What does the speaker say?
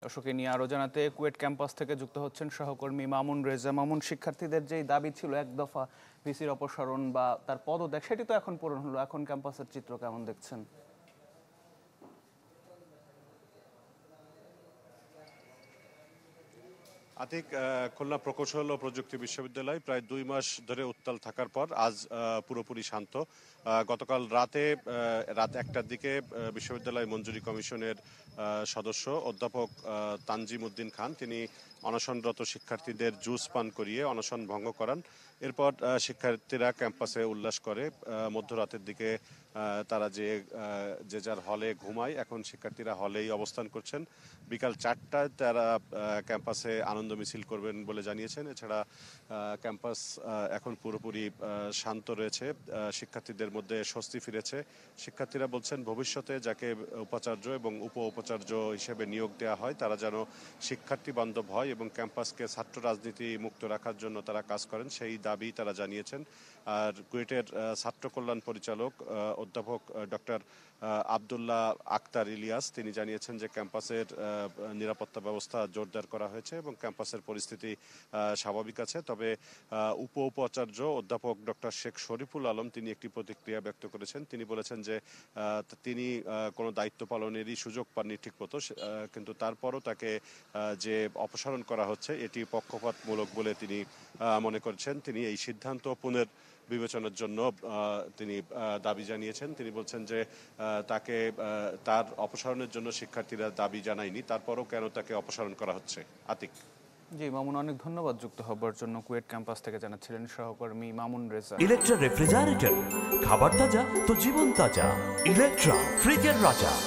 দর্শককে নিয়ে আরো জানাতে কুয়েট ক্যাম্পাস থেকে যুক্ত হচ্ছেন সহকর্মী মামুন রেজা। মামুন, শিক্ষার্থীদের যেই দাবি ছিল এক দফা ভিসির অপসারণ বা তার পদত্যাগ, সেটি তো এখন পূরণ হলো। এখন ক্যাম্পাসের চিত্র কেমন দেখছেন? আতিক, খুলনা প্রকৌশল ও প্রযুক্তি বিশ্ববিদ্যালয় প্রায় 2 মাস ধরে উত্তাল থাকার পর আজ পুরোপুরি শান্ত। গতকাল রাত 1টার দিকে বিশ্ববিদ্যালয় মঞ্জুরি কমিশনের সদস্য অধ্যাপক তানজিম উদ্দিন খান তিনি অনশনরত শিক্ষার্থীদের জুস পান করিয়ে অনশন ভঙ্গ করান। এরপর শিক্ষার্থীরা ক্যাম্পাসে উল্লাস করে মধ্যরাতের দিকে তারা যে যার হলে ঘুমায়। এখন শিক্ষার্থীরা হলেই অবস্থান করছেন। বিকাল 4টায় তারা ক্যাম্পাসে আনন্দ মিছিল করবেন বলে জানিয়েছেন। এছাড়া ক্যাম্পাস এখন পুরোপুরি শান্ত রয়েছে। শিক্ষার্থীদের মধ্যে স্বস্তি ফিরেছে। শিক্ষার্থীরা বলছেন ভবিষ্যতে যাকে উপাচার্য এবং উপ উপাচার্য হিসেবে নিয়োগ দেওয়া হয় তারা যেন শিক্ষার্থী বান্ধব হয় এবং ক্যাম্পাসকে ছাত্র রাজনীতি মুক্ত রাখার জন্য তারা কাজ করেন, সেই দাবি তারা জানিয়েছেন। আর কুয়েটের ছাত্র কল্যাণ পরিচালক অধ্যাপক ডক্টর আবদুল্লাহ আক্তার ইলিয়াস তিনি জানিয়েছেন যে ক্যাম্পাসের নিরাপত্তা ব্যবস্থা জোরদার করা হয়েছে এবং ক্যাম্পাসের পরিস্থিতি স্বাভাবিক আছে। তবে উপ উপাচার্য অধ্যাপক ডক্টর শেখ শরীফুল আলম তিনি একটি প্রতিক্রিয়া ব্যক্ত করেছেন। তিনি বলেছেন যে তিনি কোনো দায়িত্ব পালনেরই সুযোগ পাননি ঠিকমতো, কিন্তু তারপরও তাকে যে অপসারণ করা হচ্ছে এটি পক্ষপাতমূলক বলে তিনি মনে করছেন। তিনি এই সিদ্ধান্ত বিবেচনার জন্য তিনি দাবি জানিয়েছেন। তিনি বলছেন যে তাকে তার অপসারণের জন্য শিক্ষার্থীরা দাবি জানায়নি, তারপরও কেন তাকে অপসারণ করা হচ্ছে। আতিক। জি মামুন, অনেক ধন্যবাদ যুক্ত হবার জন্য। কুয়েট ক্যাম্পাস থেকে জানাচ্ছিলেন সহকর্মী মামুন রেজা। ইলেকট্রা রেফ্রিজারেটর, খাবার তাজা তো জীবন তাজা। ইলেকট্রা ফ্রিজের রাজা।